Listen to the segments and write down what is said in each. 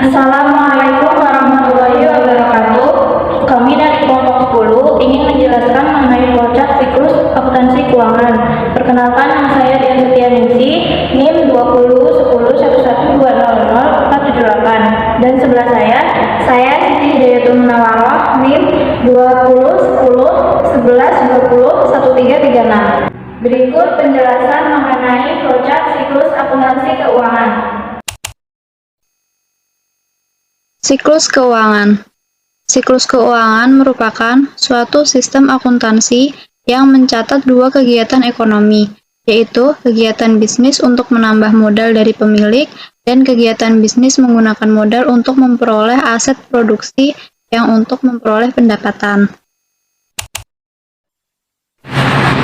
Assalamualaikum warahmatullahi wabarakatuh. Kami dari kelompok 10 ingin menjelaskan mengenai flowchart siklus akuntansi keuangan. Perkenalkan, nama saya Dian Setianingsi, NIM 201011200478, dan sebelah saya Siti Hidayatul Munawaroh, NIM 201011201336. Berikut penjelasan mengenai flowchart siklus akuntansi keuangan. Siklus keuangan. Siklus keuangan merupakan suatu sistem akuntansi yang mencatat dua kegiatan ekonomi, yaitu kegiatan bisnis untuk menambah modal dari pemilik dan kegiatan bisnis menggunakan modal untuk memperoleh aset produksi yang untuk memperoleh pendapatan.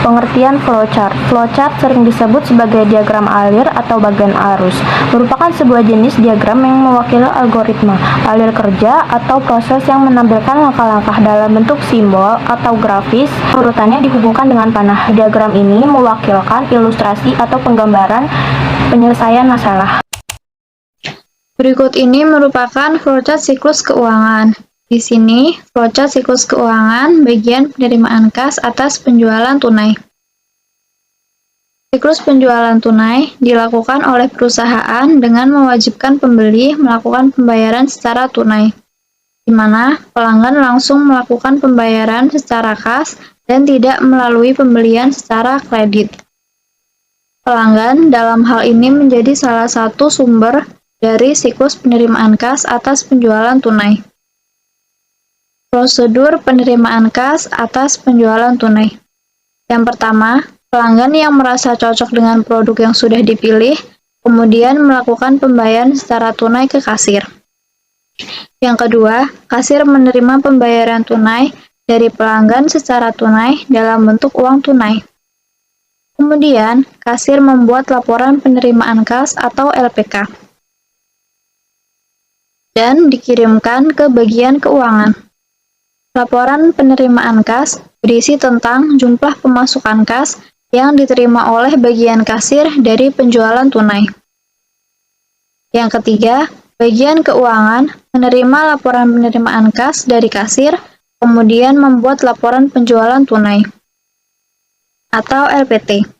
Pengertian flowchart. Flowchart sering disebut sebagai diagram alir atau bagian arus. Merupakan sebuah jenis diagram yang mewakili algoritma, alir kerja, atau proses yang menampilkan langkah-langkah dalam bentuk simbol atau grafis. Urutannya dihubungkan dengan panah. Diagram ini mewakilkan ilustrasi atau penggambaran penyelesaian masalah. Berikut ini merupakan flowchart siklus keuangan. Di sini, flowchart siklus keuangan bagian penerimaan kas atas penjualan tunai. Siklus penjualan tunai dilakukan oleh perusahaan dengan mewajibkan pembeli melakukan pembayaran secara tunai, di mana pelanggan langsung melakukan pembayaran secara kas dan tidak melalui pembelian secara kredit. Pelanggan dalam hal ini menjadi salah satu sumber dari siklus penerimaan kas atas penjualan tunai. Prosedur penerimaan kas atas penjualan tunai. Yang pertama, pelanggan yang merasa cocok dengan produk yang sudah dipilih, kemudian melakukan pembayaran secara tunai ke kasir. Yang kedua, kasir menerima pembayaran tunai dari pelanggan secara tunai dalam bentuk uang tunai. Kemudian, kasir membuat laporan penerimaan kas atau LPK dan dikirimkan ke bagian keuangan. Laporan penerimaan kas berisi tentang jumlah pemasukan kas yang diterima oleh bagian kasir dari penjualan tunai. Yang ketiga, bagian keuangan menerima laporan penerimaan kas dari kasir, kemudian membuat laporan penjualan tunai atau LPT.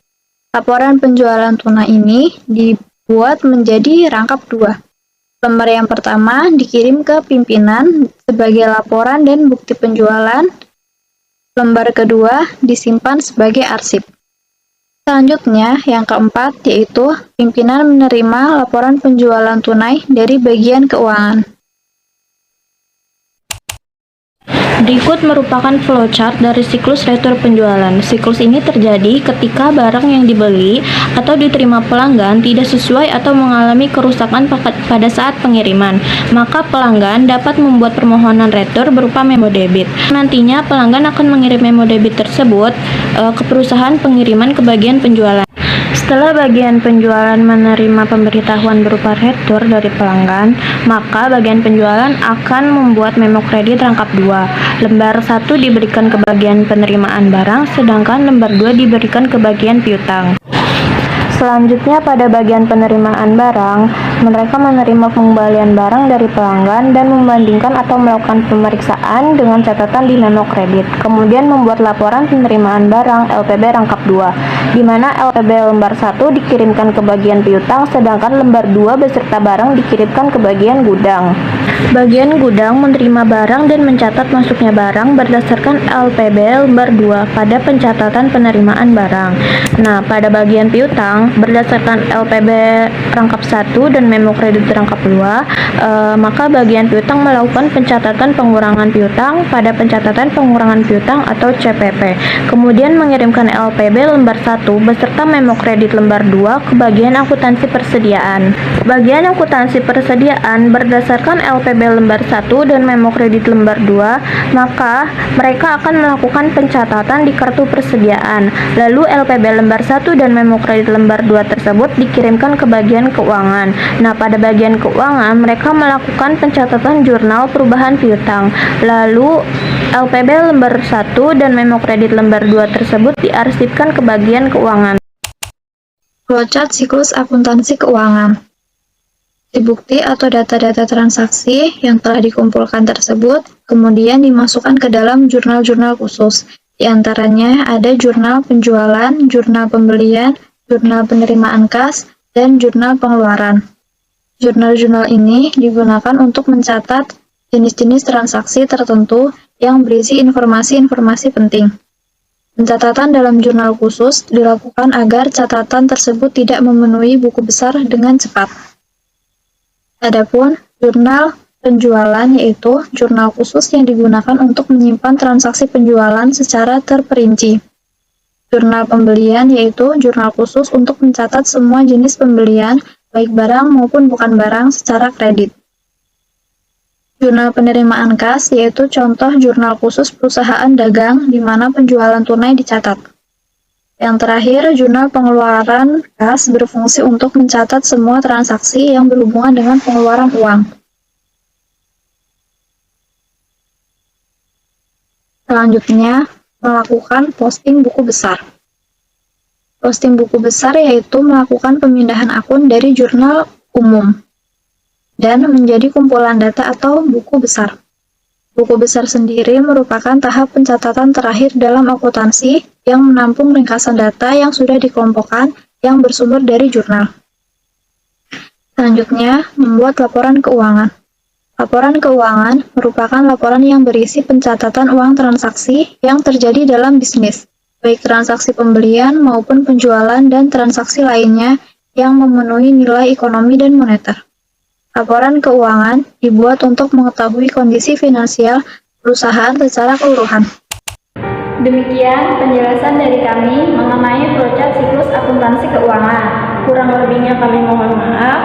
Laporan penjualan tunai ini dibuat menjadi rangkap dua. Lembar yang pertama dikirim ke pimpinan sebagai laporan dan bukti penjualan. Lembar kedua disimpan sebagai arsip. Selanjutnya, yang keempat yaitu pimpinan menerima laporan penjualan tunai dari bagian keuangan. Berikut merupakan flowchart dari siklus retur penjualan. Siklus ini terjadi ketika barang yang dibeli atau diterima pelanggan tidak sesuai atau mengalami kerusakan pada saat pengiriman. Maka pelanggan dapat membuat permohonan retur berupa memo debit. Nantinya pelanggan akan mengirim memo debit tersebut ke perusahaan pengiriman ke bagian penjualan. Setelah bagian penjualan menerima pemberitahuan berupa retur dari pelanggan, maka bagian penjualan akan membuat memo kredit rangkap 2. Lembar 1 diberikan ke bagian penerimaan barang, sedangkan lembar 2 diberikan ke bagian piutang. Selanjutnya, pada bagian penerimaan barang, mereka menerima pengembalian barang dari pelanggan dan membandingkan atau melakukan pemeriksaan dengan catatan di memo kredit. Kemudian membuat laporan penerimaan barang LPB rangkap 2, di mana LPB lembar 1 dikirimkan ke bagian piutang, sedangkan lembar 2 beserta barang dikirimkan ke bagian gudang. Bagian gudang menerima barang dan mencatat masuknya barang berdasarkan LPB lembar 2 pada pencatatan penerimaan barang. Nah, pada bagian piutang, berdasarkan LPB rangkap 1 dan memo kredit rangkap 2, maka bagian piutang melakukan pencatatan pengurangan piutang pada pencatatan pengurangan piutang atau CPP. Kemudian mengirimkan LPB lembar 1 beserta memo kredit lembar 2 ke bagian akuntansi persediaan. Bagian akuntansi persediaan berdasarkan LPB lembar 1 dan memo kredit lembar 2, maka mereka akan melakukan pencatatan di kartu persediaan. Lalu LPB lembar 1 dan memo kredit lembar 2 tersebut dikirimkan ke bagian keuangan. Nah, pada bagian keuangan mereka melakukan pencatatan jurnal perubahan piutang. Lalu LPB lembar 1 dan memo kredit lembar 2 tersebut diarsipkan ke bagian keuangan. Flowchart siklus akuntansi keuangan. Bukti-bukti atau data-data transaksi yang telah dikumpulkan tersebut kemudian dimasukkan ke dalam jurnal-jurnal khusus. Di antaranya ada jurnal penjualan, jurnal pembelian, jurnal penerimaan kas, dan jurnal pengeluaran. Jurnal-jurnal ini digunakan untuk mencatat jenis-jenis transaksi tertentu yang berisi informasi-informasi penting. Pencatatan dalam jurnal khusus dilakukan agar catatan tersebut tidak memenuhi buku besar dengan cepat. Adapun jurnal penjualan yaitu jurnal khusus yang digunakan untuk menyimpan transaksi penjualan secara terperinci. Jurnal pembelian yaitu jurnal khusus untuk mencatat semua jenis pembelian, baik barang maupun bukan barang secara kredit. Jurnal penerimaan kas yaitu contoh jurnal khusus perusahaan dagang di mana penjualan tunai dicatat. Yang terakhir, jurnal pengeluaran kas berfungsi untuk mencatat semua transaksi yang berhubungan dengan pengeluaran uang. Selanjutnya, melakukan posting buku besar. Posting buku besar yaitu melakukan pemindahan akun dari jurnal umum dan menjadi kumpulan data atau buku besar. Buku besar sendiri merupakan tahap pencatatan terakhir dalam akuntansi yang menampung ringkasan data yang sudah dikelompokkan yang bersumber dari jurnal. Selanjutnya, membuat laporan keuangan. Laporan keuangan merupakan laporan yang berisi pencatatan uang transaksi yang terjadi dalam bisnis, baik transaksi pembelian maupun penjualan dan transaksi lainnya yang memenuhi nilai ekonomi dan moneter. Laporan keuangan dibuat untuk mengetahui kondisi finansial perusahaan secara keseluruhan. Demikian penjelasan dari kami mengenai flowchart siklus akuntansi keuangan. Kurang lebihnya kami mohon maaf.